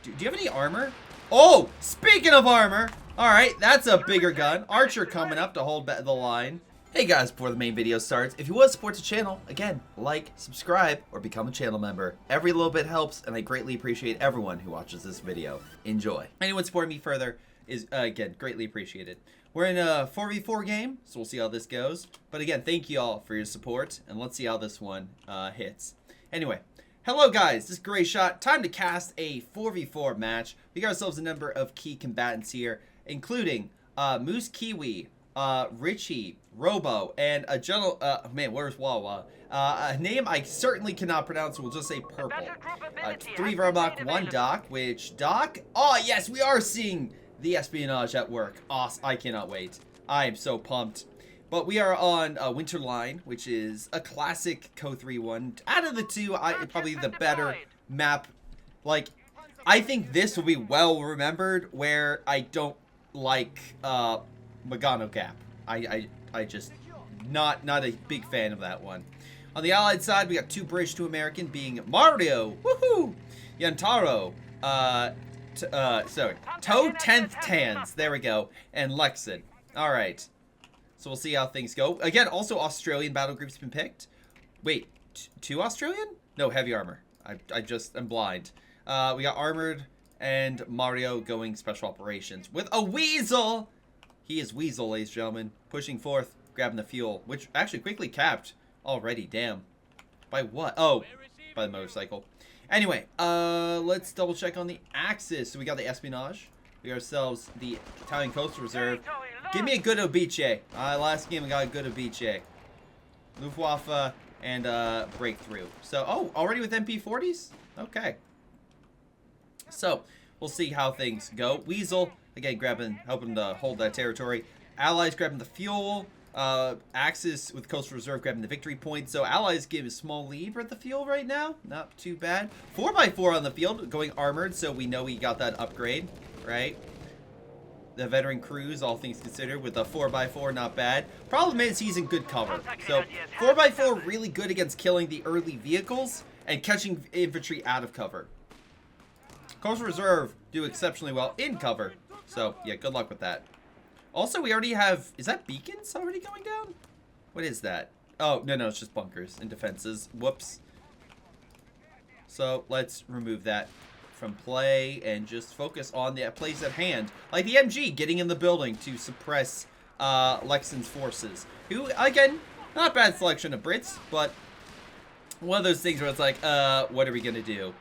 Do you have any armor? Oh, speaking of armor. All right, that's a bigger gun. Archer coming up to hold the line. Hey guys, before the main video starts, if you want to support the channel, again, like, subscribe, or become a channel member. Every little bit helps, and I greatly appreciate everyone who watches this video. Enjoy. Anyone supporting me further is, again, greatly appreciated. We're in a 4v4 game, so we'll see how this goes. But again, thank you all for your support, and let's see how this one hits. Anyway, hello guys, this is Greyshot. Time to cast a 4v4 match. We got ourselves a number of key combatants here, including Moose Kiwi, Richie, Robo, and a general, man, where's Wawa? A name I certainly cannot pronounce, so we'll just say Purple. 3 Vermach, 1 Doc, which Doc? Oh yes, we are seeing the espionage at work. Awesome, I cannot wait. I am so pumped. But we are on Winterline, which is a classic Co-3 one. Out of the two, probably the better map. Like, I think this will be well remembered, where I don't like Magano Gap. I just not a big fan of that one. On the Allied side, we got 2 British, 2 American, being Mario, woohoo, Yantaro, sorry, Toe 10th Tans, there we go, and Lexan. All right, so we'll see how things go. Again, also Australian battle group's been picked. Wait, 2 Australian? No, heavy armor. I'm blind. We got armored and Mario going special operations with a Weasel. He is Weasel, ladies and gentlemen, pushing forth, grabbing the fuel, which actually quickly capped already. Damn. By what? Oh, by the motorcycle. Anyway, let's double check on the Axis. So we got the espionage. We got ourselves the Italian Coastal Reserve. Give me a good Obice. Last game we got a good Obice. Luftwaffe and Breakthrough. So, oh, already with MP40s? Okay. So, we'll see how things go. Weasel, again, helping to hold that territory. Allies grabbing the fuel. Axis with Coastal Reserve grabbing the victory point. So Allies give a small lead at the fuel right now. Not too bad. 4x4 on the field, going armored, so we know we got that upgrade, right? The veteran crews, all things considered, with a 4x4, not bad. Problem is, he's in good cover. So 4x4 really good against killing the early vehicles and catching infantry out of cover. Coastal Reserve do exceptionally well in cover. So, yeah, good luck with that. Also, we already have... Is that beacons already going down? What is that? Oh, no, it's just bunkers and defenses. Whoops. So, let's remove that from play and just focus on the plays at hand. Like the MG getting in the building to suppress Lexan's forces. Who, again, not a bad selection of Brits, but one of those things where it's like, what are we going to do?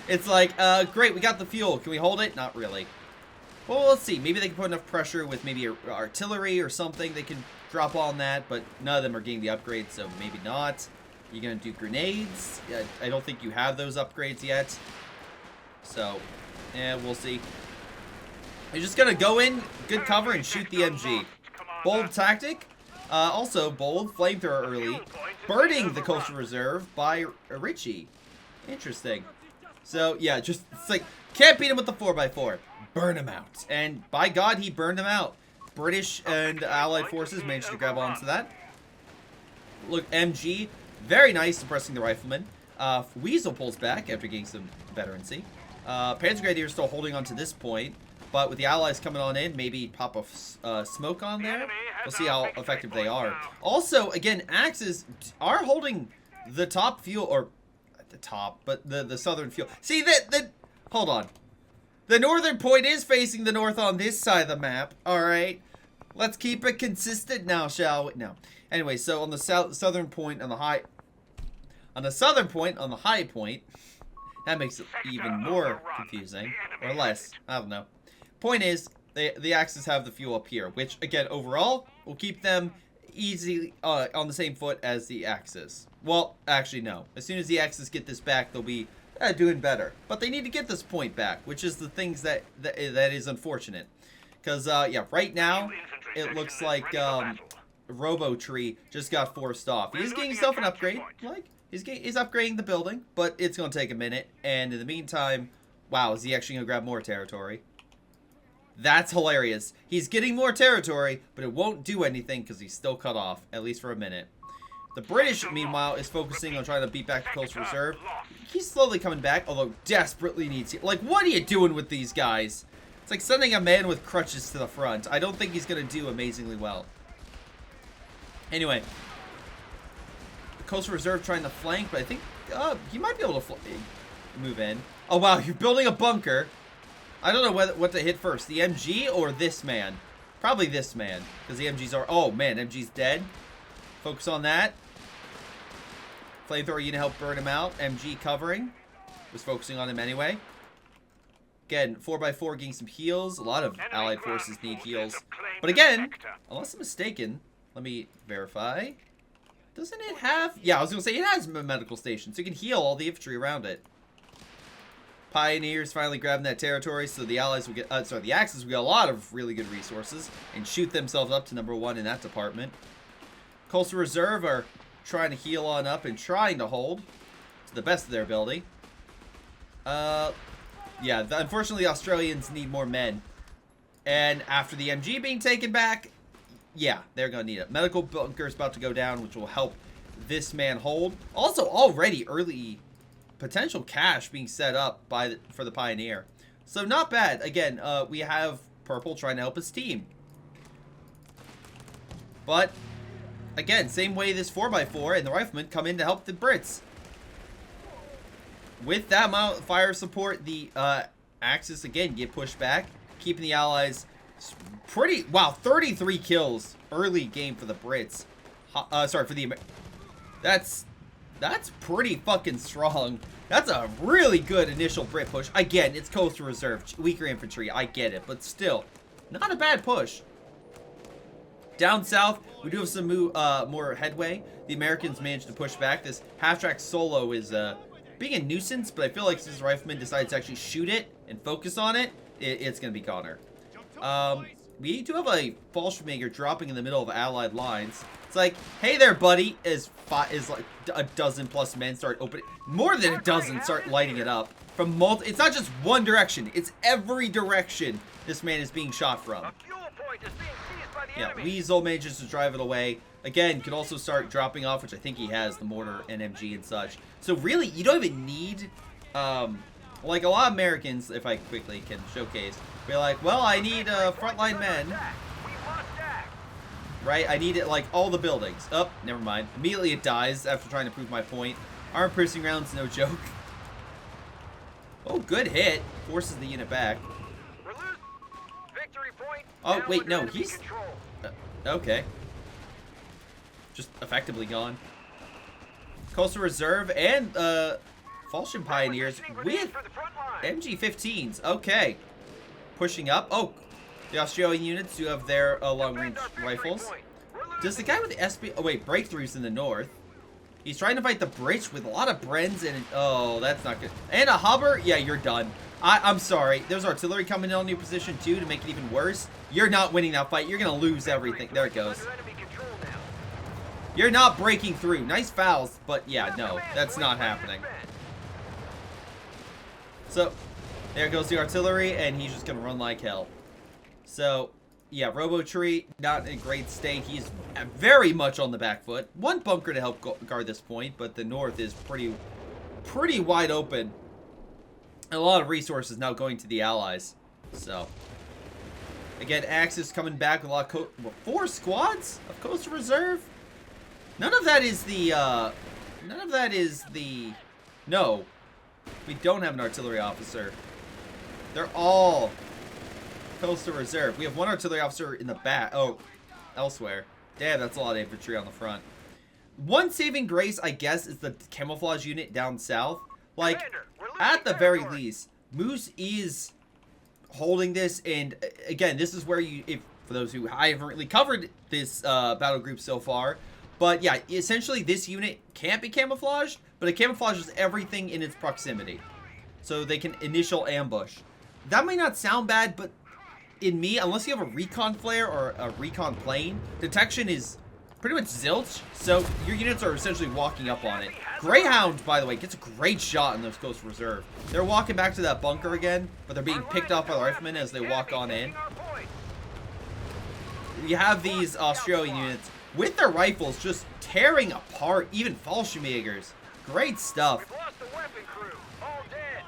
It's like, great, we got the fuel. Can we hold it? Not really. Well, let's see. Maybe they can put enough pressure with maybe artillery or something. They can drop on that, but none of them are getting the upgrades, so maybe not. You're going to do grenades? I don't think you have those upgrades yet. So, yeah, we'll see. You're just going to go in, good cover, and shoot the MG. Bold tactic. Also, bold flamethrower early. Burning the Coastal Reserve by Richie. Interesting. So, yeah, just, it's like, can't beat him with the 4x4. Burn him out. And by God, he burned him out. British and Allied forces managed to grab onto that. Look, MG, very nice suppressing the rifleman. Weasel pulls back after getting some veterancy. Panzer Grenadier still holding on to this point. But with the Allies coming on in, maybe pop a smoke on there. We'll see how effective they are. Also, again, Axis are holding the top fuel, or the top, but the southern fuel. See, hold on. The northern point is facing the north on this side of the map. All right. Let's keep it consistent now, shall we? No. Anyway, so on the southern point on the high... On the southern point on the high point... That makes it even more confusing. Or less. I don't know. Point is, the Axis have the fuel up here. Which, again, overall, will keep them easily on the same foot as the Axis. Well, actually, no. As soon as the Axis get this back, they'll be... doing better, but they need to get this point back, which is the things that is unfortunate, because yeah, right now it looks like Robo Tree just got forced off. He's getting himself an upgrade, like he's upgrading the building, but it's gonna take a minute. And in the meantime, wow, is he actually gonna grab more territory? That's hilarious. He's getting more territory, but it won't do anything because he's still cut off, at least for a minute. The British, meanwhile, is focusing on trying to beat back the Coastal Reserve. He's slowly coming back, although desperately needs... Like, what are you doing with these guys? It's like sending a man with crutches to the front. I don't think he's going to do amazingly well. Anyway. The Coastal Reserve trying to flank, but I think he might be able to move in. Oh, wow, you're building a bunker. I don't know what to hit first, the MG or this man. Probably this man, because the MGs are... Oh, man, MG's dead. Focus on that. Flamethrower unit help burn him out. MG covering. Was focusing on him anyway. Again, 4x4 getting some heals. A lot of allied forces need heals. But again, unless I'm mistaken, let me verify. Doesn't it have... Yeah, I was going to say it has a medical station, so you can heal all the infantry around it. Pioneers finally grabbing that territory, so the allies will get... the Axis will get a lot of really good resources and shoot themselves up to #1 in that department. Coastal Reserve are trying to heal on up and trying to hold to the best of their ability. Yeah, unfortunately, the Australians need more men. And after the MG being taken back, yeah, they're going to need it. Medical bunker is about to go down, which will help this man hold. Also, already early potential cash being set up for the Pioneer. So, not bad. Again, we have Purple trying to help his team. But... Again, same way this 4x4 and the Riflemen come in to help the Brits. With that amount of fire support, the Axis again get pushed back, keeping the Allies pretty... Wow, 33 kills early game for the Brits. Sorry, for the... That's pretty fucking strong. That's a really good initial Brit push. Again, it's Coastal Reserve, weaker infantry, I get it, but still, not a bad push. Down south, we do have some more headway. The Americans managed to push back. This half-track solo is being a nuisance, but I feel like since the Rifleman decides to actually shoot it and focus on it, it's going to be goner. We do have a Fallschirmjäger dropping in the middle of Allied lines. It's like, hey there, buddy, as like a dozen plus men start opening, more than a dozen start lighting it up. From it's not just one direction, it's every direction this man is being shot from. Yeah, Weasel manages to drive it away. Again, could also start dropping off, which I think he has, the mortar and MG and such. So really, you don't even need, like a lot of Americans, if I quickly can showcase, be like, well, I need frontline men. Right, I need it like all the buildings. Oh, never mind. Immediately it dies after trying to prove my point. Arm-piercing rounds, no joke. Oh, good hit. Forces the unit back. Oh, wait, no, he's... okay. Just effectively gone. Coastal Reserve and Fallschirm Pioneers with MG-15s. Okay. Pushing up. Oh, the Australian units do have their long-range rifles. Does the guy with the SB... Oh, wait, Breakthroughs in the north. He's trying to fight the British with a lot of Brens and... Oh, that's not good. And a Hubber? Yeah, you're done. I'm sorry. There's artillery coming in on your position, too, to make it even worse. You're not winning that fight. You're going to lose everything. There it goes. You're not breaking through. Nice fouls, but yeah, no. That's not happening. So, there goes the artillery, and he's just going to run like hell. So, yeah, Robotree, not in a great state. He's very much on the back foot. One bunker to help guard this point, but the north is pretty wide open. And a lot of resources now going to the Allies. So, again, Axis coming back with a lot of 4 squads of Coastal Reserve. None of that is the, no. We don't have an artillery officer. They're all Coastal Reserve. We have one artillery officer in the back. Oh, elsewhere. Damn, that's a lot of infantry on the front. One saving grace, I guess, is the camouflage unit down south. Like, at the very least, Moose is holding this, and again, this is where you, for those who I haven't really covered this battle group so far, but yeah, essentially this unit can't be camouflaged, but it camouflages everything in its proximity, so they can initial ambush. That might not sound bad, but in me, unless you have a recon flare or a recon plane, detection is pretty much zilch, so your units are essentially walking up on it. Greyhound, by the way, gets a great shot in those Coastal Reserve. They're walking back to that bunker again, but they're being picked off by the Riflemen as they walk on in. You have these Australian units with their rifles, just tearing apart even Fallschirmjägers. Great stuff. We've lost the weapon crew. All dead.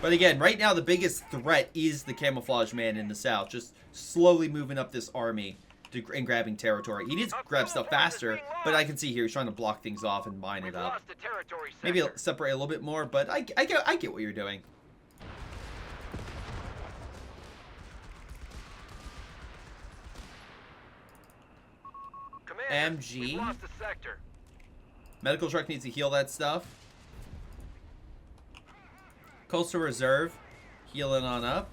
But again, right now the biggest threat is the camouflage man in the south, just slowly moving up this army and grabbing territory. He needs to grab stuff faster, but I can see here he's trying to block things off and mine it up. Maybe I'll separate a little bit more, but I get what you're doing. Commander, MG. we've lost the sector. Medical truck needs to heal that stuff. Coastal Reserve, healing on up.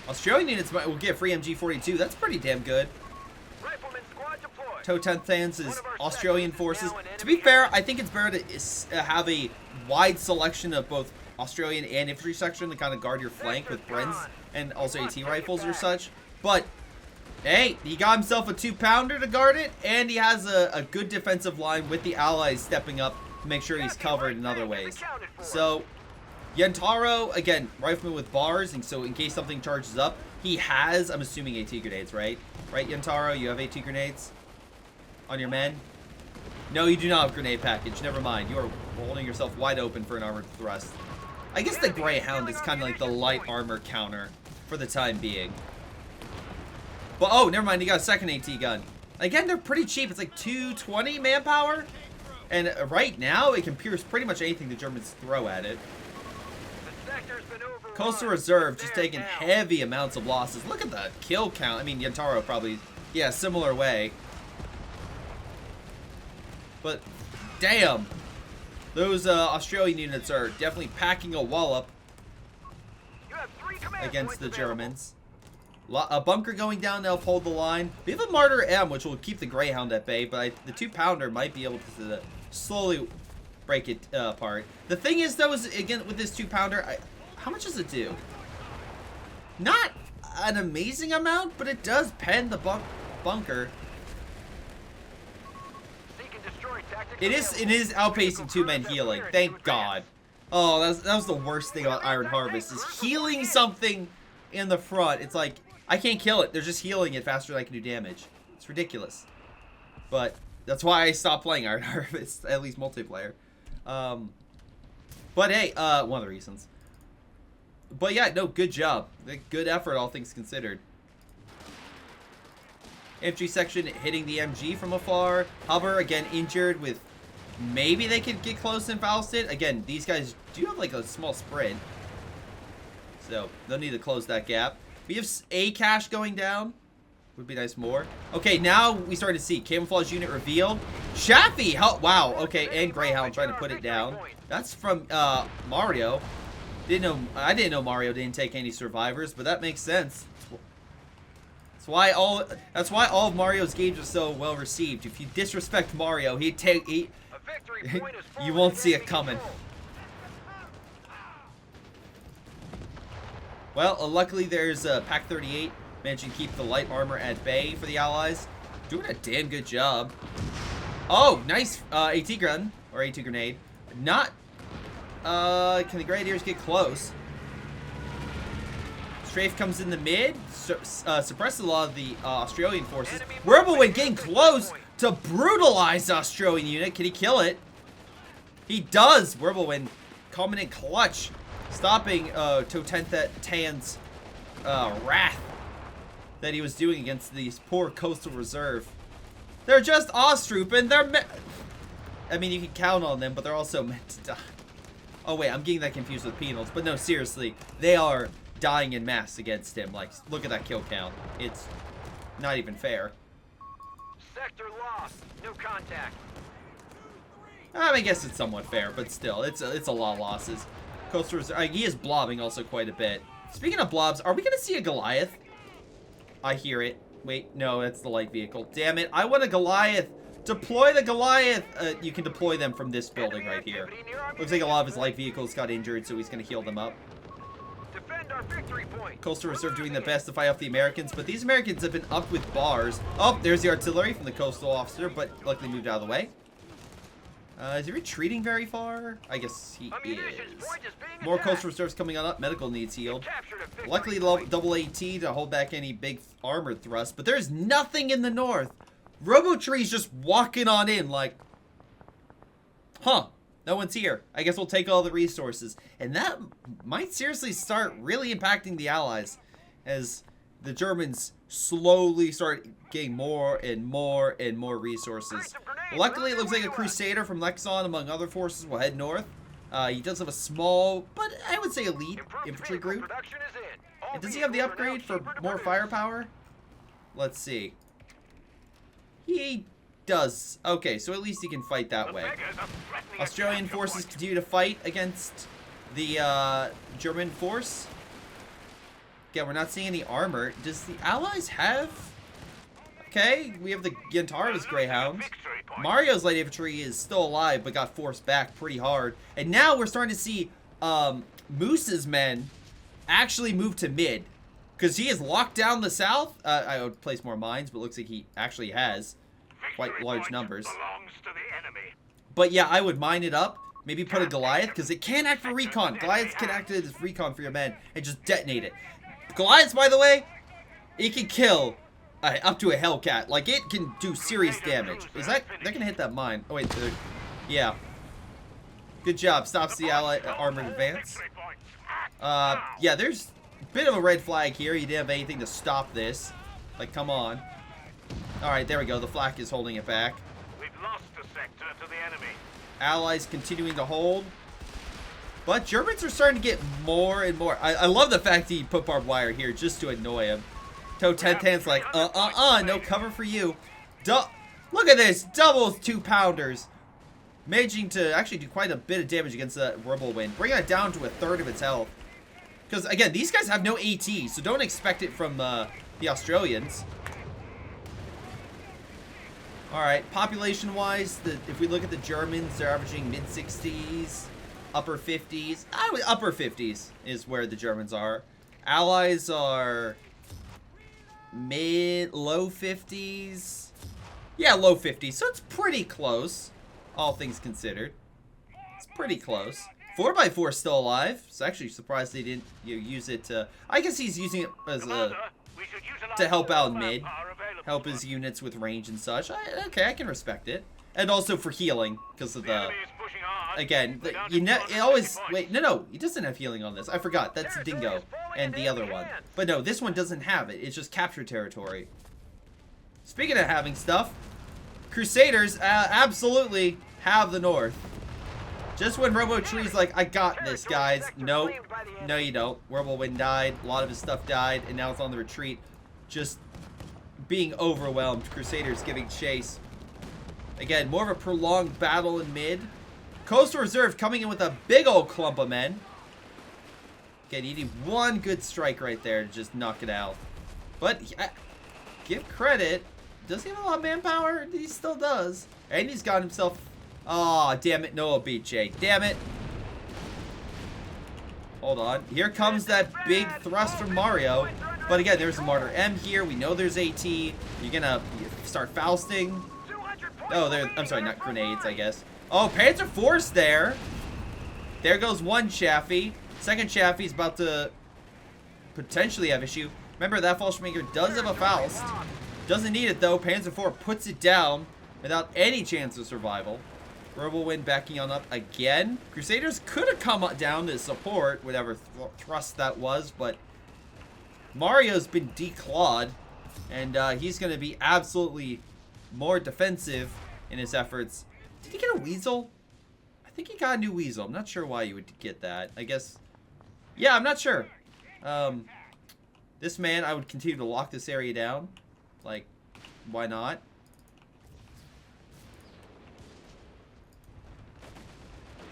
Australian units will get free MG42. That's pretty damn good. Rifleman squad deployed. Toe 10th Hands is Australian forces. To be fair, I think it's better to have a wide selection of both Australian and infantry section to kind of guard your flank with Brens and also AT rifles or such. But hey, he got himself a 2-pounder to guard it, and he has a good defensive line with the allies stepping up to make sure he's covered in other ways. So Yantaro, again, rifleman with bars, and so in case something charges up, he has, I'm assuming, AT grenades, right? Right, Yantaro? You have AT grenades on your men? No, you do not have grenade package. Never mind. You are holding yourself wide open for an armored thrust. I guess the Greyhound is kind of like the light armor counter for the time being. But, oh, never mind. You got a second AT gun. Again, they're pretty cheap. It's like 220 manpower. And right now, it can pierce pretty much anything the Germans throw at it. Coastal Reserve just taking heavy amounts of losses. Look at the kill count. I mean, Yantaro probably, yeah, similar way. But, damn. Those Australian units are definitely packing a wallop against the Germans. A bunker going down to uphold the line. We have a Martyr M, which will keep the Greyhound at bay, but the 2-pounder might be able to slowly break it apart. The thing is, though, is again with this 2-pounder, how much does it do? Not an amazing amount, but it does pen the bunker. It is outpacing 2 men healing. Thank God. Oh, that was the worst thing about Iron Harvest, is healing something in the front. It's like, I can't kill it. They're just healing it faster than I can do damage. It's ridiculous. But that's why I stopped playing Iron Harvest, at least multiplayer. But hey, one of the reasons. But yeah, no, good job. Good effort, all things considered. Infantry section hitting the MG from afar. Hover, again, injured with... Maybe they could get close and Faust it. Again, these guys do have like a small sprint. So, they'll need to close that gap. We have a cache going down. Would be nice more. Okay, now we start to see. Camouflage unit revealed. Chaffee! Wow, okay, and Greyhound trying to put it down. That's from Mario. I didn't know Mario didn't take any survivors, but that makes sense. That's why all of Mario's games are so well received. If you disrespect Mario, you won't see it coming. Well, luckily there's Pack 38 managing to keep the light armor at bay for the Allies. Doing a damn good job. Oh, nice AT gun or AT grenade. Not. Can the Grenadiers get close? Strafe comes in the mid, suppresses a lot of the Australian forces. Wirbelwind getting close to brutalize the Australian unit. Can he kill it? He does. Wirbelwind coming in clutch, stopping Toe 10th Tan's wrath that he was doing against these poor Coastal Reserve. They're just Ostrooping. I mean, you can count on them, but they're also meant to die. Oh wait, I'm getting that confused with penals. But no, seriously, they are dying in mass against him. Like, look at that kill count. It's not even fair. Sector lost. No contact. I mean, I guess it's somewhat fair, but still, it's a lot of losses. Coastal Reserve, he is blobbing also quite a bit. Speaking of blobs, are we gonna see a Goliath? I hear it. Wait, no, that's the light vehicle. Damn it, I want a Goliath. Deploy the Goliath. You can deploy them from this building right here. Looks like a lot of his light vehicles got injured, so he's gonna heal them up. Defend our victory point. Coastal Reserve doing their best to fight off the Americans, but these Americans have been upped with bars. Oh, there's the artillery from the coastal officer, but luckily moved out of the way. Is he retreating very far? I guess he is. More Coastal Reserves coming on up. Medical needs healed. Luckily, double AT to hold back any big armored thrust, but there's nothing in the north. RoboTree's just walking on in like, huh, no one's here. I guess we'll take all the resources. And that might seriously start really impacting the Allies as the Germans slowly start getting more and more and more resources. Luckily, it looks like a Crusader from Lexon, among other forces, will head north. He does have a small, but I would say elite infantry group. And does he have the upgrade for more firepower? Let's see. He does. Okay, so at least he can fight that way. Australian forces continue to fight against the German force. Again, we're not seeing any armor. Does the Allies have... Okay, we have the Gintarva's Greyhounds. Mario's light infantry is still alive, but got forced back pretty hard. And now we're starting to see Moose's men actually move to mid. Because he has locked down the south. I would place more mines, but it looks like he actually has quite large numbers. But yeah, I would mine it up. Maybe put a Goliath, because it can act for recon. Goliaths can act as recon for your men and just detonate it. Goliaths, by the way, it can kill up to a Hellcat. Like, it can do serious damage. Is that... They're going to hit that mine. Oh, wait. Yeah. Good job. Stops the Allied armored advance. Yeah, there's a bit of a red flag here. He didn't have anything to stop this. Like, come on. Alright, there we go. The flak is holding it back. We've lost the sector to the enemy. Allies continuing to hold. But Germans are starting to get more and more. I love the fact he put barbed wire here just to annoy him. Tentan's like, no cover for you. Look at this. Double 2-pounders. Managing to actually do quite a bit of damage against that whirlwind. Bringing it down to a third of its health. Because, again, these guys have no AT, so don't expect it from the Australians. Alright, population-wise, if we look at the Germans, they're averaging mid-60s, upper 50s. Upper 50s is where the Germans are. Allies are low 50s. Yeah, low 50s, so it's pretty close, all things considered. It's pretty close. 4x4 is still alive. So actually surprised they didn't use it to... I guess he's using it as to help out mid. Help his units with range and such. Okay, I can respect it. And also for healing, because of the... Again, it always... Wait, no, he doesn't have healing on this. I forgot. That's Dingo and the other one. But no, this one doesn't have it. It's just capture territory. Speaking of having stuff, Crusaders absolutely have the north. Just when RoboTree's like, I got this, guys. Nope. No, you don't. Whirlwind died. A lot of his stuff died. And now it's on the retreat. Just being overwhelmed. Crusaders giving chase. Again, more of a prolonged battle in mid. Coastal Reserve coming in with a big old clump of men. Again, you need one good strike right there to just knock it out. But, give credit. Does he have a lot of manpower? He still does. And he's got himself... Aw, oh, damn it. No BJ. Damn it. Hold on. Here comes that big thrust from Mario. But again, there's a Martyr M here. We know there's AT. You're gonna start Fausting. Oh, there. I'm sorry, not grenades, I guess. Oh, Panzer Force there. There goes one Chaffee. Second Chaffee's about to potentially have issue. Remember, that Fallschirmjäger does have a Faust. Doesn't need it, though. Panzer IV puts it down without any chance of survival. Whirlwind backing on up again. Crusaders could have come down to support whatever thrust that was, but Mario's been declawed, and he's going to be absolutely more defensive in his efforts. Did he get a Weasel? I think he got a new Weasel. I'm not sure why you would get that. I guess... Yeah, I'm not sure. This man, I would continue to lock this area down. Like, why not?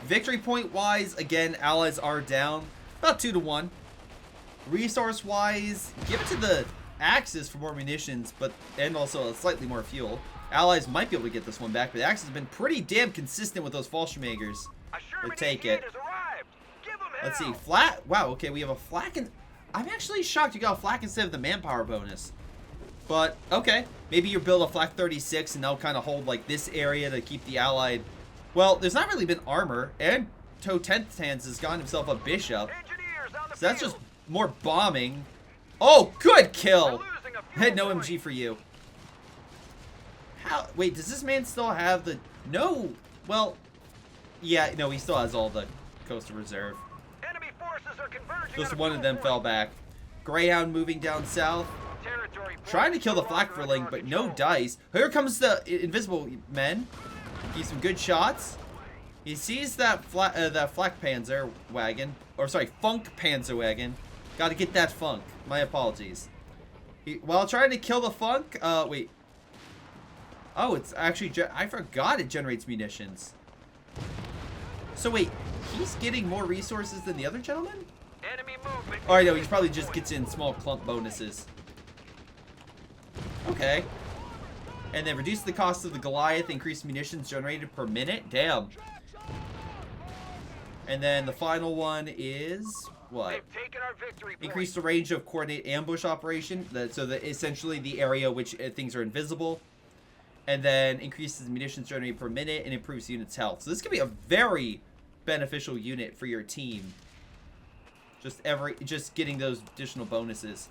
Victory point wise, again, Allies are down about 2-1. Resource wise, give it to the Axis for more munitions, and also slightly more fuel. Allies might be able to get this one back, but the Axis has been pretty damn consistent with those Fallschirmjägers. We'll take it. Let's see, flat. Wow, okay, we have a flak. I'm actually shocked you got a flak instead of the manpower bonus. But okay, maybe you build a flak 36 and they'll kind of hold like this area to keep the Allied. Well, there's not really been armor, and Tentans has gotten himself a bishop. So that's just more bombing. Oh, good kill! Had no MG for you. How? Wait, does this man still have the... No. Well, yeah, no, he still has all the coastal reserve. Enemy forces are converging. Just on a one of them fuel fell point. back. Greyhound moving down south. Territory Trying to points kill the no flak longer verling, under but our no control. dice. Here comes the invisible men. He's some good shots. He sees that flak panzer wagon, or sorry, funk panzer wagon. Got to get that funk. My apologies. While trying to kill the funk, wait. Oh, it's actually I forgot it generates munitions. So wait, he's getting more resources than the other gentleman? Enemy movement. Oh, I know, he probably just gets in small clump bonuses. Okay. And then reduce the cost of the Goliath, increase munitions generated per minute. Damn. And then the final one is what? They've taken our victory point. Increase the range of coordinate ambush operation. So that essentially the area which things are invisible. And then increases munitions generated per minute and improves units' health. So this could be a very beneficial unit for your team. Just getting those additional bonuses.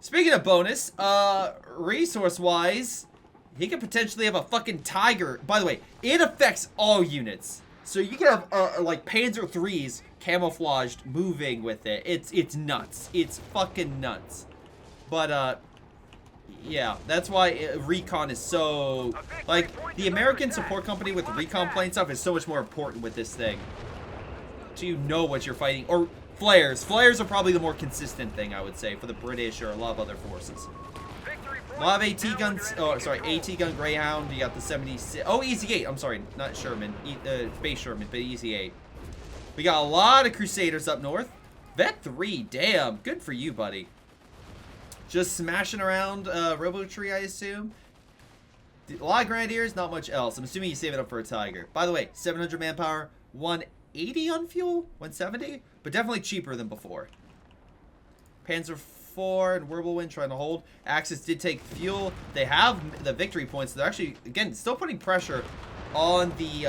Speaking of bonus, resource-wise, he could potentially have a fucking tiger. By the way, it affects all units. So you can have like Panzer IIIs camouflaged moving with it. It's nuts. It's fucking nuts. But yeah, that's why recon is so like the American support company with the recon plane stuff is so much more important with this thing. So you know what you're fighting. Or flares. Flares are probably the more consistent thing, I would say, for the British or a lot of other forces. A lot of AT guns. Oh, sorry, AT gun Greyhound. You got the 76. Oh, Easy 8. I'm sorry, not Sherman. Base Sherman, but Easy 8. We got a lot of Crusaders up north. Vet 3. Damn. Good for you, buddy. Just smashing around Robo-Tree, I assume. A lot of Grenadiers, not much else. I'm assuming you save it up for a Tiger. By the way, 700 manpower, 180 on fuel, 170, but definitely cheaper than before. Panzer IV and Whirlwind trying to hold. Axis did take fuel. They have the victory points. They're actually, again, still putting pressure on the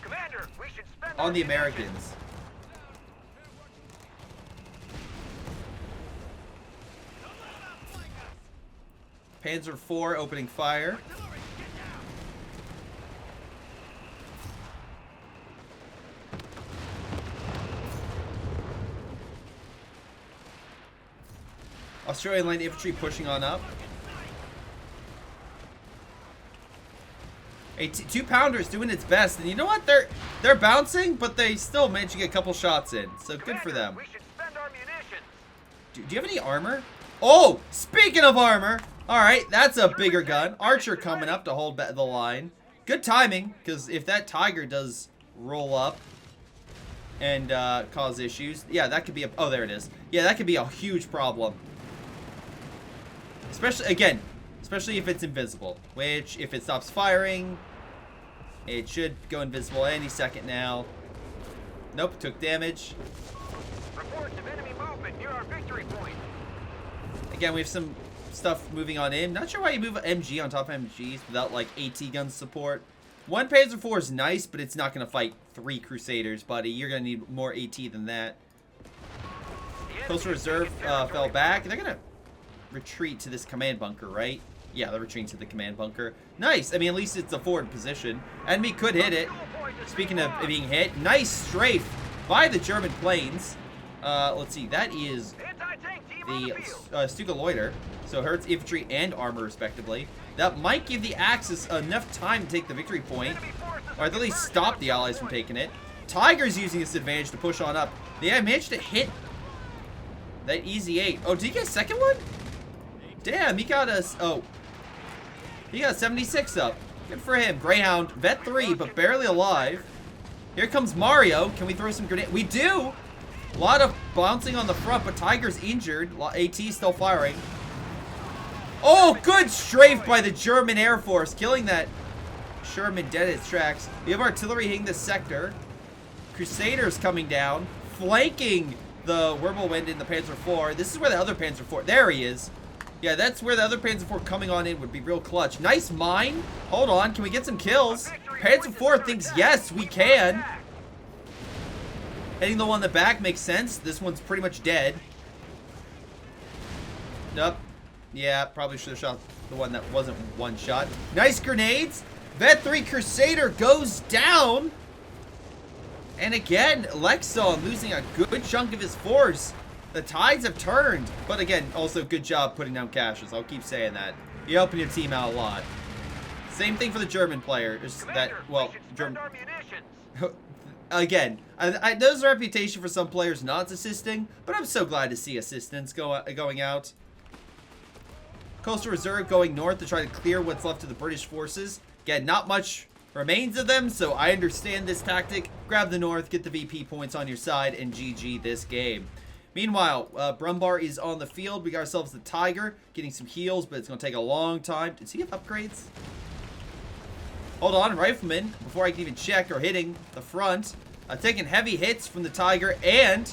Commander, we should spend on our the munitions. Americans. Panzer IV opening fire. Australian Light Infantry pushing on up. A 2-pounder is doing its best, and you know what? They're bouncing, but they still manage to get a couple shots in. So good for them. We should spend our munitions. Do you have any armor? Oh, speaking of armor. All right, that's a bigger gun. Archer coming up to hold the line. Good timing, because if that Tiger does roll up and cause issues, yeah, that could be a... Oh, there it is. Yeah, that could be a huge problem. Especially if it's invisible, which if it stops firing, it should go invisible any second now. Nope, took damage. Reports of enemy movement near our victory point. Again, we have some stuff moving on in. Not sure why you move MG on top of MGs without like AT gun support. One Panzer IV is nice, but it's not going to fight 3 Crusaders, buddy. You're going to need more AT than that. Coastal Reserve fell back. They're going to retreat to this command bunker, right? Yeah, they're retreating to the command bunker. Nice. I mean, at least it's a forward position. Enemy could hit it. Speaking of being hit, nice strafe by the German planes. Let's see. That is the Stuka Loiter. So hurts infantry and armor, respectively. That might give the Axis enough time to take the victory point. Or at least stop the Allies from taking it. Tiger's using this advantage to push on up. They managed to hit that Easy 8. Oh, did he get a second one? Damn, he got us. Oh. He got 76 up. Good for him. Greyhound, Vet 3, but barely alive. Here comes Mario. Can we throw some grenades? We do. A lot of bouncing on the front, but Tiger's injured. AT still firing. Oh, good strafe by the German Air Force, killing that Sherman dead at its tracks. We have artillery hitting this sector. Crusaders coming down, flanking the Whirlwind in the Panzer IV. This is where the other Panzer IV. There he is. Yeah, that's where the other Panzer IV coming on in would be real clutch. Nice mine. Hold on. Can we get some kills? Panzer IV thinks, yes, we can. Hitting the one in the back makes sense. This one's pretty much dead. Nope. Yeah, probably should have shot the one that wasn't one shot. Nice grenades. Vet 3 Crusader goes down. And again, Lexon losing a good chunk of his force. The tides have turned. But again, also good job putting down caches. I'll keep saying that. You're helping your team out a lot. Same thing for the German player. Again, there's a reputation for some players not assisting, but I'm so glad to see assistance going out. Coastal Reserve going north to try to clear what's left of the British forces. Again, not much remains of them, so I understand this tactic. Grab the north, get the VP points on your side, and GG this game. Meanwhile, Brumbar is on the field. We got ourselves the Tiger, getting some heals, but it's going to take a long time. Does he have upgrades? Hold on, Rifleman, before I can even check, are hitting the front. Taking heavy hits from the Tiger and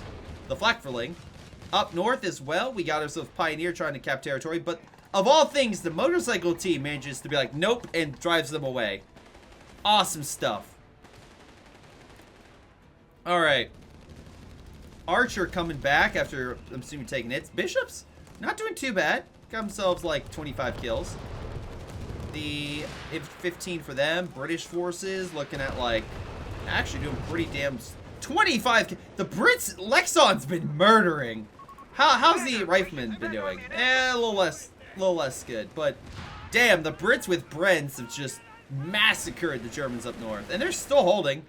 the Flakverling. Up north as well, we got ourselves Pioneer trying to cap territory, but of all things, the motorcycle team manages to be like, nope, and drives them away. Awesome stuff. Alright. Archer coming back after, I'm assuming, taking hits. Bishops, not doing too bad. Got themselves like 25 kills. The 15 for them. British forces looking at like, actually doing pretty damn... 25. The Brits, Lexon's been murdering. How's the Rifleman been doing? A little less good. But damn, the Brits with Brents have just massacred the Germans up north. And they're still holding.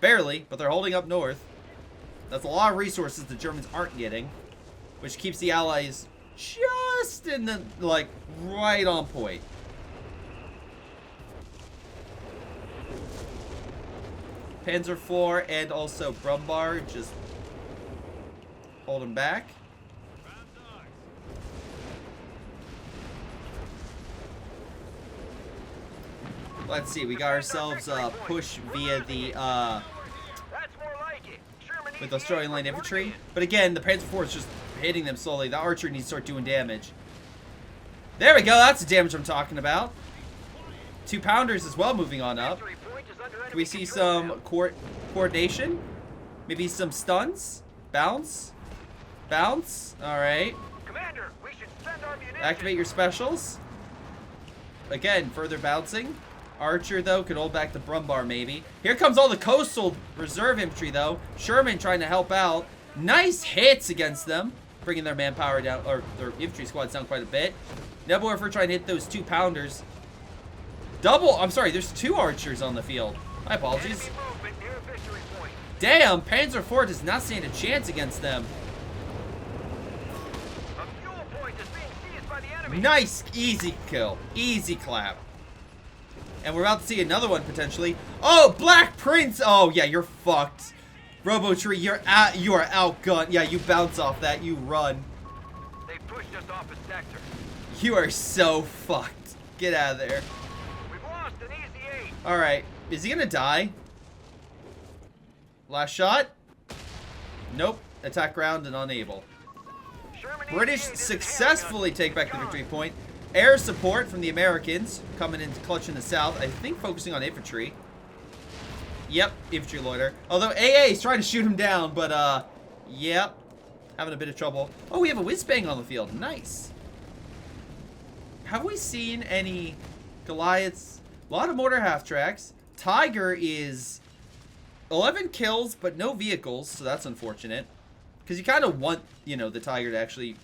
Barely, but they're holding up north. That's a lot of resources the Germans aren't getting. Which keeps the Allies just in the, like, right on point. Panzer IV and also Brumbar just hold him back. Let's see, we got ourselves a push via the with Australian Light Infantry. But again, the Panzer IV is just hitting them slowly. The archer needs to start doing damage. There we go, that's the damage I'm talking about. 2-pounders as well moving on up. Do we see some coordination? Maybe some stuns? Bounce? Bounce? Alright. Activate your specials. Again, further bouncing. Archer, though, could hold back the Brumbar, maybe. Here comes all the Coastal Reserve Infantry, though. Sherman trying to help out. Nice hits against them. Bringing their manpower down, or their infantry squads down quite a bit. Nebelwerfer trying to hit those 2-pounders. I'm sorry, there's 2 archers on the field. My apologies. Damn, Panzer IV does not stand a chance against them. Nice, easy kill. Easy clap. And we're about to see another one potentially. Oh, Black Prince! Oh yeah, you're fucked. Robotree, you are outgunned. Yeah, you bounce off that, you run. They pushed us off a sector. You are so fucked. Get out of there. We've lost an easy 8. Alright, is he gonna die? Last shot? Nope. Attack ground and unable. British successfully take back the victory point. Air support from the Americans coming in clutch in the south. I think focusing on infantry. Yep, infantry loiter. Although AA is trying to shoot him down, but yep, having a bit of trouble. Oh, we have a whiz-bang on the field. Nice. Have we seen any Goliaths? A lot of mortar half-tracks. Tiger is 11 kills, but no vehicles, so that's unfortunate. Because you kind of want, you know, the Tiger to actually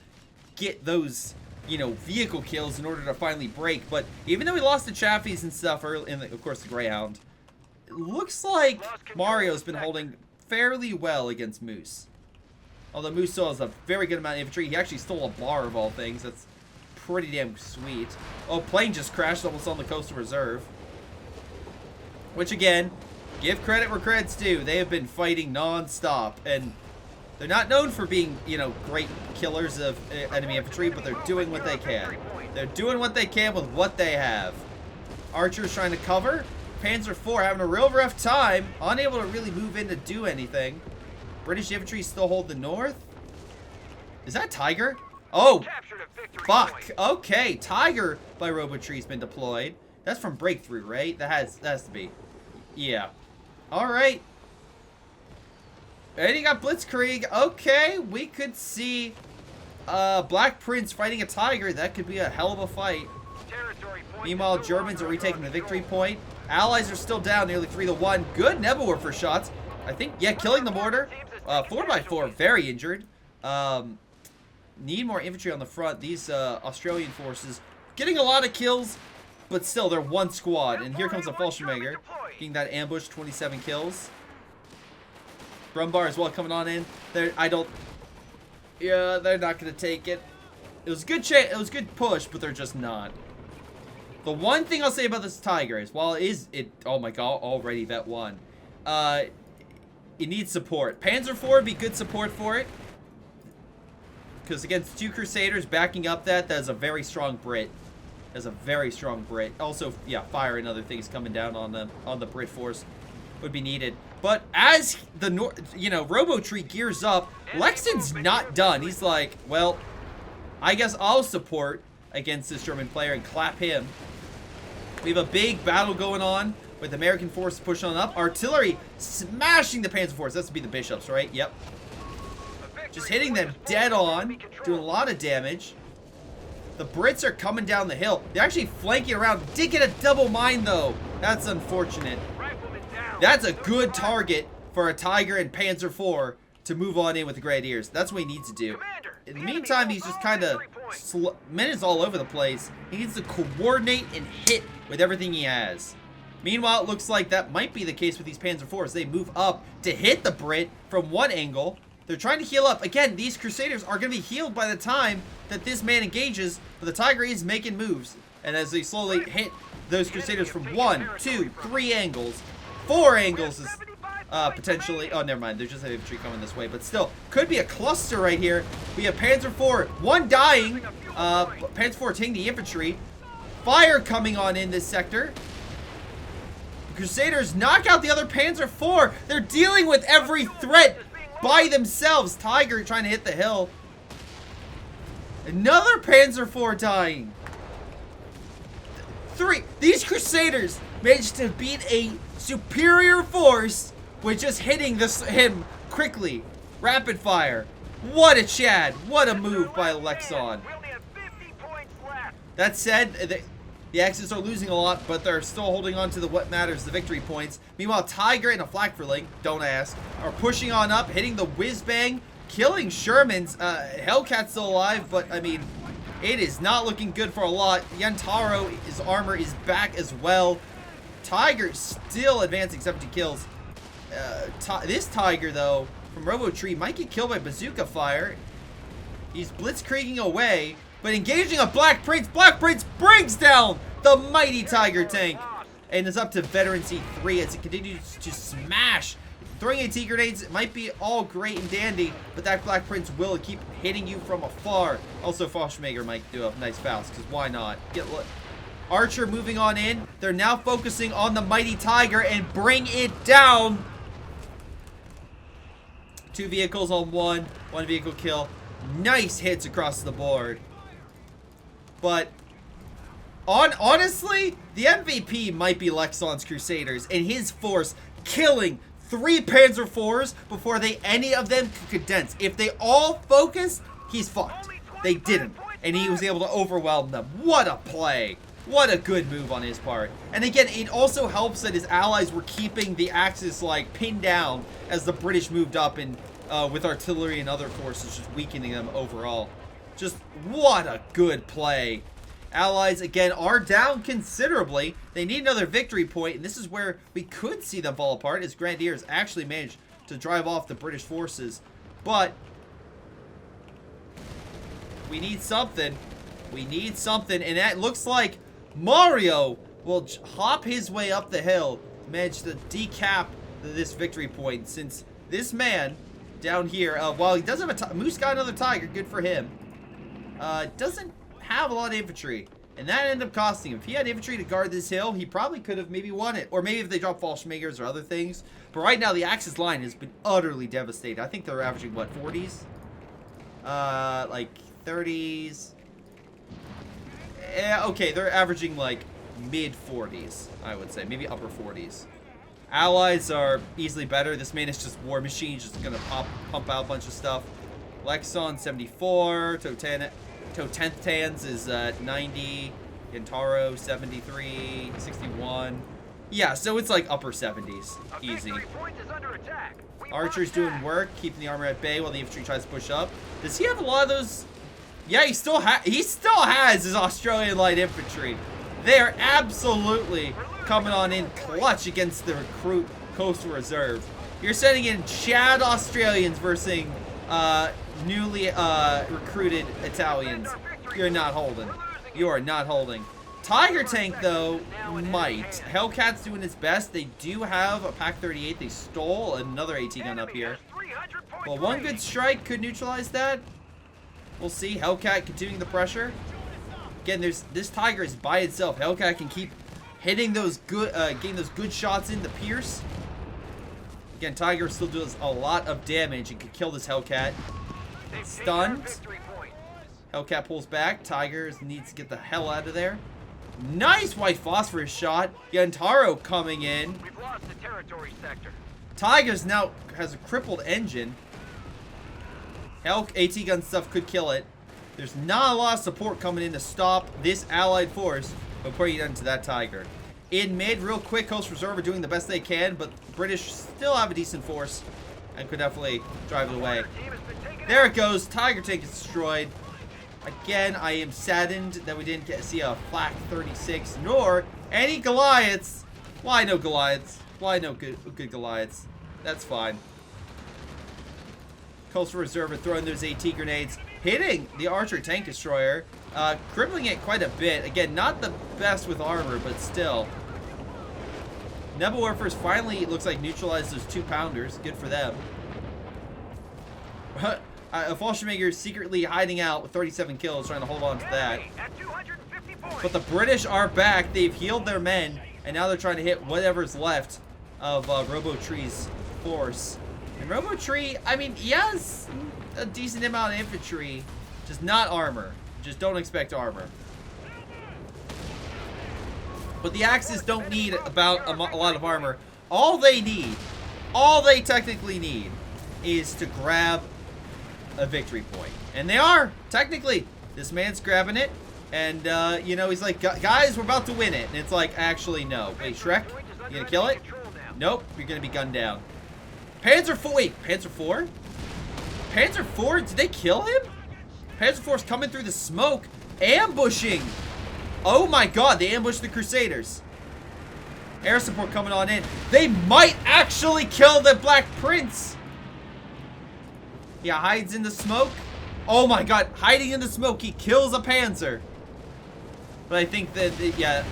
get those, you know, vehicle kills in order to finally break. But even though we lost the Chaffees and stuff early, and of course the Greyhound, it looks like Mario's been holding fairly well against Moose. Although Moose still has a very good amount of infantry. He actually stole a bar of all things. That's pretty damn sweet. Oh, plane just crashed almost on the Coastal Reserve. Which again, give credit where credit's due. They have been fighting non-stop, and they're not known for being, you know, great killers of enemy infantry, but they're doing what they can. They're doing what they can with what they have. Archers trying to cover. Panzer IV having a real rough time. Unable to really move in to do anything. British infantry still hold the north. Is that Tiger? Oh, fuck. Okay, Tiger by Robotree's been deployed. That's from Breakthrough, right? That has to be. Yeah. All right. And you got Blitzkrieg. Okay, we could see Black Prince fighting a tiger. That could be a hell of a fight. Meanwhile, Germans are retaking the victory point. Allies are still down nearly 3-1. Good Nebelwerfer for shots. I think, yeah, killing the mortar. 4x4, very injured. Need more infantry on the front. These Australian forces getting a lot of kills, but still, they're one squad. And here comes a Fallschirmjäger, getting that ambush, 27 kills. Brumbar as well coming on in. Yeah, they're not gonna take it. It was a good it was a good push, but they're just not. The one thing I'll say about this tiger is, while oh my god, already vet 1. It needs support. Panzer IV would be good support for it. Because against 2 Crusaders backing up that is a very strong Brit. That's a very strong Brit. Also, yeah, fire and other things coming down on the Brit force would be needed. But as the Robotree gears up, Lexton's not done. He's like, well, I guess I'll support against this German player and clap him. We have a big battle going on with American forces pushing on up. Artillery smashing the Panzer force. That's to be the bishops, right? Yep. Just hitting them dead on, doing a lot of damage. The Brits are coming down the hill. They're actually flanking around. Did get a double mine, though. That's unfortunate. That's a good target for a Tiger and Panzer IV to move on in with the Grenadiers. That's what he needs to do. In the meantime, he's just kind of minutes all over the place. He needs to coordinate and hit with everything he has. Meanwhile, it looks like that might be the case with these Panzer IVs. They move up to hit the Brit from one angle. They're trying to heal up. Again, these Crusaders are going to be healed by the time that this man engages, but the Tiger is making moves. And as they slowly hit those Crusaders from 1, 2, 3 angles, 4 angles is potentially... Oh, never mind. There's just an infantry coming this way, but still, could be a cluster right here. We have Panzer IV, 1 dying. Panzer IV taking the infantry. Fire coming on in this sector. Crusaders knock out the other Panzer IV. They're dealing with every threat by themselves. Tiger trying to hit the hill. Another Panzer IV dying. 3. These Crusaders managed to beat a superior force with just hitting him quickly. Rapid fire. What a Chad. What a move by Lexon. That said, the Axis are losing a lot, but they're still holding on to what matters, the victory points. Meanwhile, Tiger and a Flakverling, don't ask, are pushing on up, hitting the whiz-bang, killing Shermans. Hellcat's still alive, but, I mean, it is not looking good for a lot. Yantaro, his armor is back as well. Tiger still advancing 70 kills. This Tiger, though, from Robotree, might get killed by bazooka fire. He's blitzkrieging away, but engaging a Black Prince. Black Prince brings down the mighty Tiger tank. And is up to Veteran C3 as it continues to smash. Throwing AT grenades, it might be all great and dandy, but that Black Prince will keep hitting you from afar. Also, Fallschirmjäger might do a nice bounce, because why not? Archer moving on in. They're now focusing on the mighty Tiger and bring it down. 2 vehicles on 1 vehicle kill. Nice hits across the board. But honestly, the MVP might be Lexon's Crusaders and his force killing 3 Panzer IVs before any of them could condense. If they all focused, he's fucked. They didn't, and he was able to overwhelm them. What a play. What a good move on his part. And again, it also helps that his allies were keeping the Axis like pinned down as the British moved up and with artillery and other forces just weakening them overall. Just what a good play. Allies, again, are down considerably. They need another victory point, and this is where we could see them fall apart as Grenadiers actually managed to drive off the British forces. But we need something. We need something, and that looks like Mario will hop his way up the hill to manage to decap this victory point, since this man down here, while he does have a Moose got another Tiger, good for him, doesn't have a lot of infantry, and that ended up costing him. If he had infantry to guard this hill, he probably could have maybe won it, or maybe if they drop Fallschirmjägers or other things. But right now, the Axis line has been utterly devastated. I think they're averaging, what, 40s? Like 30s. Yeah, okay, they're averaging like mid-40s, I would say, maybe upper 40s. Allies are easily better. This man is just War Machine, just gonna pump out a bunch of stuff. Lexon 74. Totenthans is 90. Gintaro 73. 61. Yeah, so it's like upper 70s. Easy. Archer's doing work, keeping the armor at bay while the infantry tries to push up. Does he have a lot of those? Yeah, he still has his Australian light infantry. They are absolutely coming on in clutch against the recruit Coastal Reserve. You're sending in Chad Australians versus newly recruited Italians. You're not holding. You are not holding. Tiger Tank, though, might. Hellcat's doing its best. They do have a Pack 38. They stole another AT gun up here. Well, one good strike could neutralize that. We'll see. Hellcat continuing the pressure. Again, this Tiger is by itself. Hellcat can keep hitting those good, getting those good shots in the Pierce. Again, Tiger still does a lot of damage and could kill this Hellcat. Stunned. Hellcat pulls back. Tiger needs to get the hell out of there. Nice white phosphorus shot. Gintaro coming in. We've lost the territory sector. Tigers now has a crippled engine. Hell, AT gun stuff could kill it. There's not a lot of support coming in to stop this allied force before you get into that Tiger. In mid, real quick, Coast Reserve are doing the best they can, but the British still have a decent force and could definitely drive it away. There it goes. Tiger Tank is destroyed. Again, I am saddened that we didn't see a Flak 36, nor any Goliaths. Why no Goliaths? Why no good Goliaths? That's fine. Coastal Reserve are throwing those AT grenades, hitting the Archer Tank Destroyer, crippling it quite a bit. Again, not the best with armor, but still. Nebel Warfare's finally, looks like, neutralized those 2-pounders. Good for them. Fallschirmjäger is secretly hiding out with 37 kills, trying to hold on to that. But the British are back. They've healed their men, and now they're trying to hit whatever's left of Robotree's force. And Robotree, I mean, he has a decent amount of infantry, just not armor. Just don't expect armor. But the Axis don't need about a lot of armor. All they technically need, is to grab a victory point. And they are, technically. This man's grabbing it. And, you know, he's like, guys, we're about to win it. And it's like, actually, no. Wait, Shrek, you gonna kill it? Nope, you're gonna be gunned down. Panzer 4, wait, Panzer 4? Panzer 4, did they kill him? Panzer 4's coming through the smoke, ambushing. Oh my god, they ambushed the Crusaders. Air support coming on in. They might actually kill the Black Prince. Yeah, hides in the smoke. Oh my god, hiding in the smoke, he kills a Panzer. But I think that, yeah,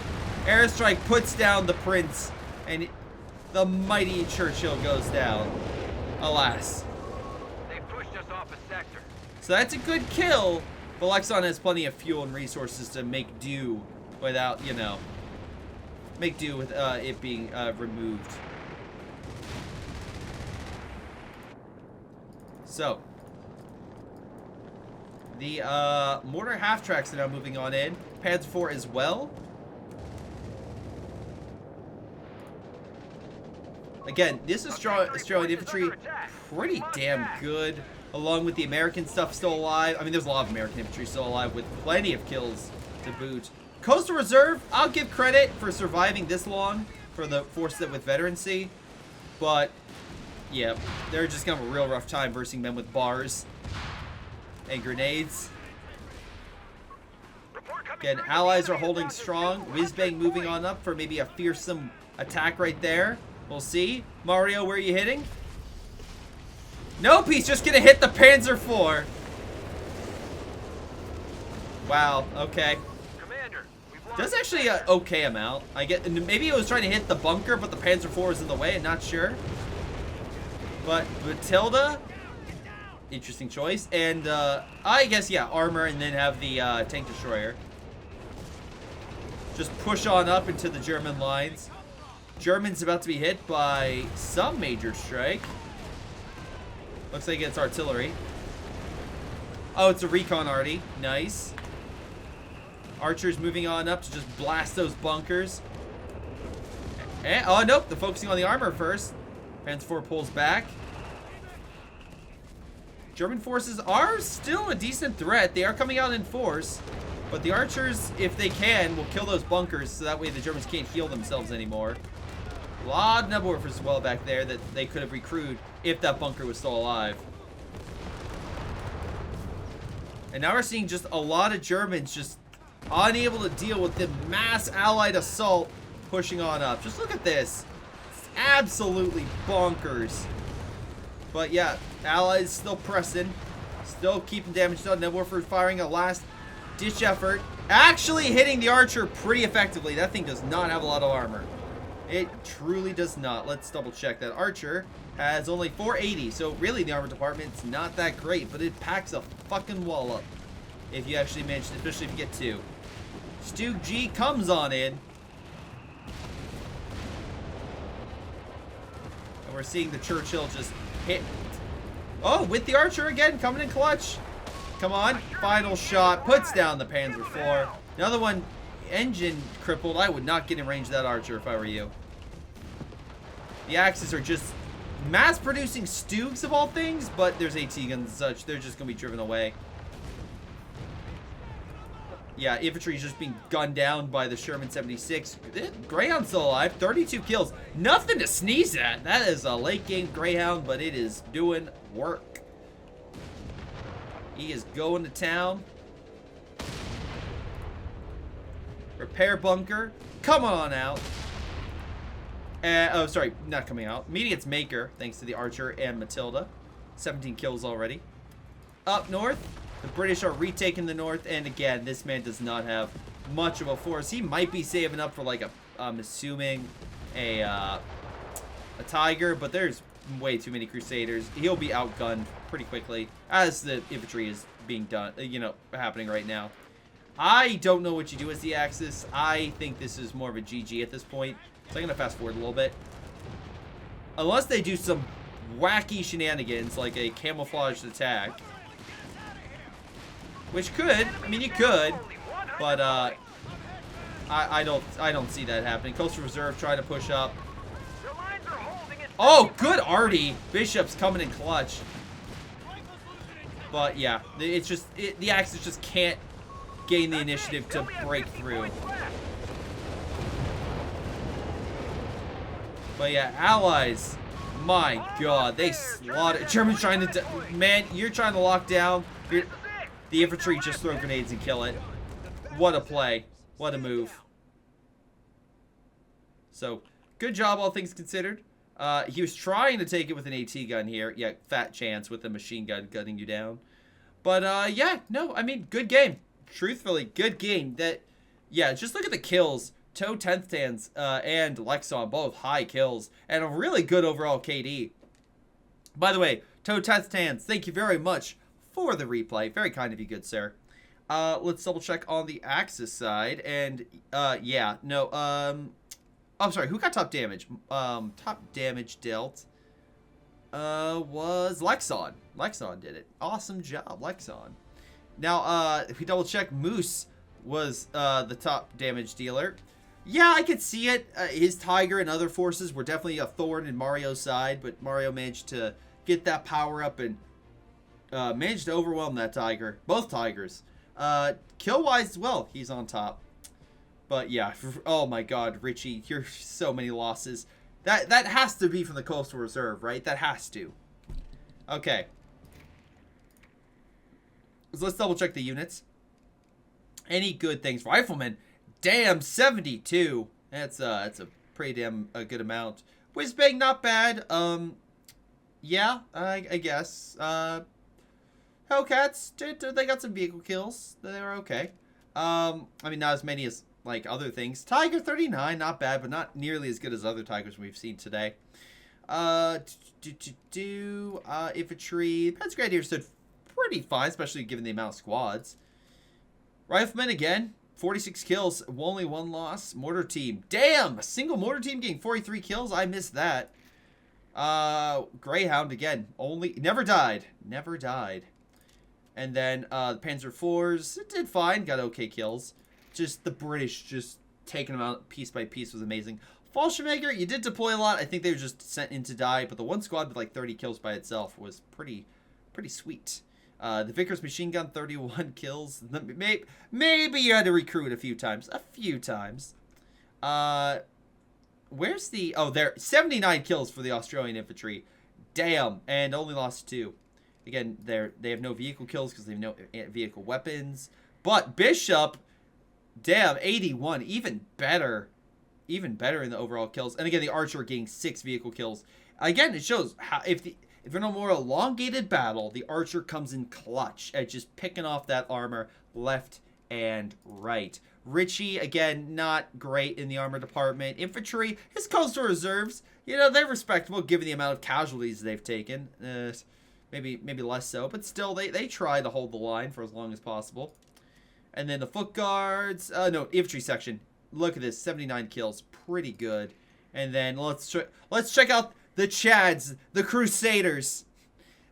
airstrike puts down the Prince, and the mighty Churchill goes down. Alas. They pushed us off a sector. So that's a good kill, but Lexon has plenty of fuel and resources to make do without, you know, make do with it being removed. So, the mortar half-tracks are now moving on in. Panzer 4 as well. Again, this Australian infantry, pretty damn good, along with the American stuff still alive. I mean, there's a lot of American infantry still alive with plenty of kills to boot. Coastal Reserve, I'll give credit for surviving this long for the force that with veterancy, but yeah, they're just gonna have a real rough time versing men with bars and grenades. Again, allies are holding strong. Whizbang moving on up for maybe a fearsome attack right there. We'll see. Mario, where are you hitting? Nope, he's just gonna hit the Panzer IV. Wow, okay. That's actually an okay amount. I get, maybe it was trying to hit the bunker, but the Panzer IV was in the way. I'm not sure. But Matilda, interesting choice. And I guess, yeah, armor and then have the tank destroyer. Just push on up into the German lines. German's about to be hit by some major strike. Looks like it's artillery. Oh, it's a recon arty. Nice. Archers moving on up to just blast those bunkers. And, oh, nope. They're focusing on the armor first. Panzer IV pulls back. German forces are still a decent threat. They are coming out in force. But the archers, if they can, will kill those bunkers so that way the Germans can't heal themselves anymore. A lot of Nebelwerfers as well back there that they could have recruited if that bunker was still alive. And now we're seeing just a lot of Germans just unable to deal with the mass allied assault pushing on up. Just look at this. It's absolutely bonkers. But yeah, allies still pressing. Still keeping damage done. Nebelwerfer firing a last ditch effort. Actually hitting the archer pretty effectively. That thing does not have a lot of armor. It truly does not. Let's double check. That archer has only 480. So really the armor department's not that great. But it packs a fucking wall up. If you actually manage to, especially if you get two. Stu G comes on in. And we're seeing the Churchill just hit. Oh, with the archer again, coming in clutch. Come on, final shot, puts down the Panzer IV. Another one, engine crippled. I would not get in range of that archer if I were you. The Axis are just mass-producing Stugs of all things, but there's AT guns and such. They're just going to be driven away. Yeah, infantry is just being gunned down by the Sherman 76. Greyhound's still alive, 32 kills. Nothing to sneeze at. That is a late-game Greyhound, but it is doing work. He is going to town. Repair bunker. Come on out. Oh, sorry, not coming out. Meeting its maker, thanks to the Archer and Matilda. 17 kills already. Up north, the British are retaking the north, and again, this man does not have much of a force. He might be saving up for like a, I'm assuming, a Tiger, but there's way too many Crusaders. He'll be outgunned pretty quickly as the infantry is being done, happening right now. I don't know what you do as the Axis. I think this is more of a GG at this point. So I'm going to fast forward a little bit. Unless they do some wacky shenanigans like a camouflaged attack. Which could. I mean, you could. But I don't see that happening. Coastal Reserve trying to push up. Oh, good Artie. Bishop's coming in clutch. But yeah, it's just the Axis just can't gain the initiative to break through. But yeah, allies, my god, they slaughtered. Germans trying to, man, you're trying to lock down. The infantry just throw grenades and kill it. What a play. What a move. So, good job, all things considered. He was trying to take it with an AT gun here. Yeah, fat chance with a machine gun gunning you down. But, yeah, no, I mean, good game. Truthfully, good game. Yeah, just look at the kills. Toe 10th Tans and Lexon, both high kills. And a really good overall KD. By the way, Toe 10th Tans, thank you very much for the replay. Very kind of you, good sir. Let's double check on the Axis side. And, yeah, no, I'm sorry, who got top damage? Top damage dealt was Lexon. Lexon did it. Awesome job, Lexon. Now, if we double check, Moose was the top damage dealer. Yeah, I could see it. His Tiger and other forces were definitely a thorn in Mario's side, but Mario managed to get that power up and managed to overwhelm that Tiger. Both Tigers. Kill-wise as well, he's on top. But yeah, oh my god, Richie, you're so many losses. That has to be from the Coastal Reserve, right? That has to. Okay. So let's double check the units. Any good things? Riflemen, damn, 72. That's a pretty damn good amount. Whizbang, not bad. Yeah, I guess. Hellcats, they got some vehicle kills. They were okay. I mean, not as many as like other things. Tiger 39, not bad, but not nearly as good as other Tigers we've seen today. Infantry, Pence Grenadier stood pretty fine, especially given the amount of squads. Riflemen again, 46 kills, only one loss. Mortar team, damn, a single mortar team getting 43 kills. I missed that. Greyhound again, never died. And then the Panzer IVs, it did fine, got okay kills. Just the British just taking them out piece by piece was amazing. Fallschirmjäger, you did deploy a lot. I think they were just sent in to die, but the one squad with like 30 kills by itself was pretty Pretty sweet. The Vickers machine gun, 31 kills. Maybe you had to recruit a few times. Where's the... Oh, there. 79 kills for the Australian infantry. Damn. And only lost 2. Again, they have no vehicle kills because they have no vehicle weapons. But Bishop, damn, 81. Even better. Even better in the overall kills. And again, the Archer getting 6 vehicle kills. Again, it shows how... If in a more elongated battle, the Archer comes in clutch at just picking off that armor left and right. Richie, again, not great in the armor department. Infantry, his coastal reserves, you know, they're respectable given the amount of casualties they've taken. Maybe less so, but still, they try to hold the line for as long as possible. And then the foot guards, no, infantry section. Look at this, 79 kills, pretty good. And then let's check out the Chads, the Crusaders.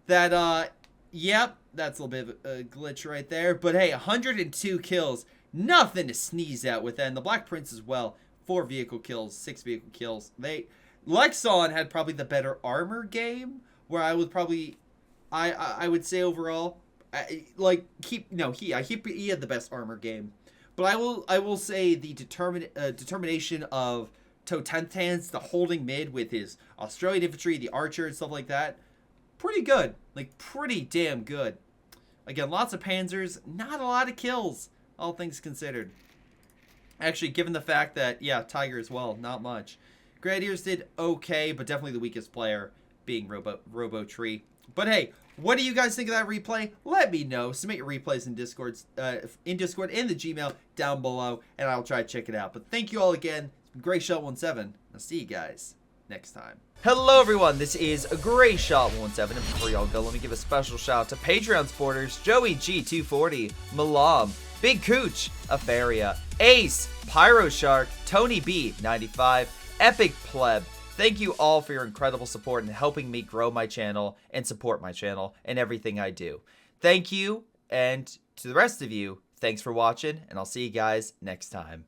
That, yep, that's a little bit of a glitch right there. But hey, 102 kills. Nothing to sneeze at with that. And the Black Prince as well. 4 vehicle kills, 6 vehicle kills. Lexon had probably the better armor game. Where I would probably, I would say overall, he had the best armor game. But I will say the determination of Totentans, the holding mid with his Australian infantry, the Archer and stuff like that, pretty good. Like, pretty damn good. Again, lots of Panzers, not a lot of kills, all things considered. Actually, given the fact that, yeah, Tiger as well, not much. Grenadiers did okay, but definitely the weakest player being Robo-Tree. But hey, what do you guys think of that replay? Let me know. Submit your replays in Discord and the Gmail down below, and I'll try to check it out. But thank you all again. Greyshot17. I'll see you guys next time. Hello everyone, this is Greyshot17, and before y'all go, let me give a special shout out to Patreon supporters Joey G240, Milam, Big Cooch, Aphyria, Ace, Pyro Shark, Tonybee 95, Epic Pleb. Thank you all for your incredible support and helping me grow my channel and support my channel and everything I do. Thank you, and to the rest of you, thanks for watching, and I'll see you guys next time.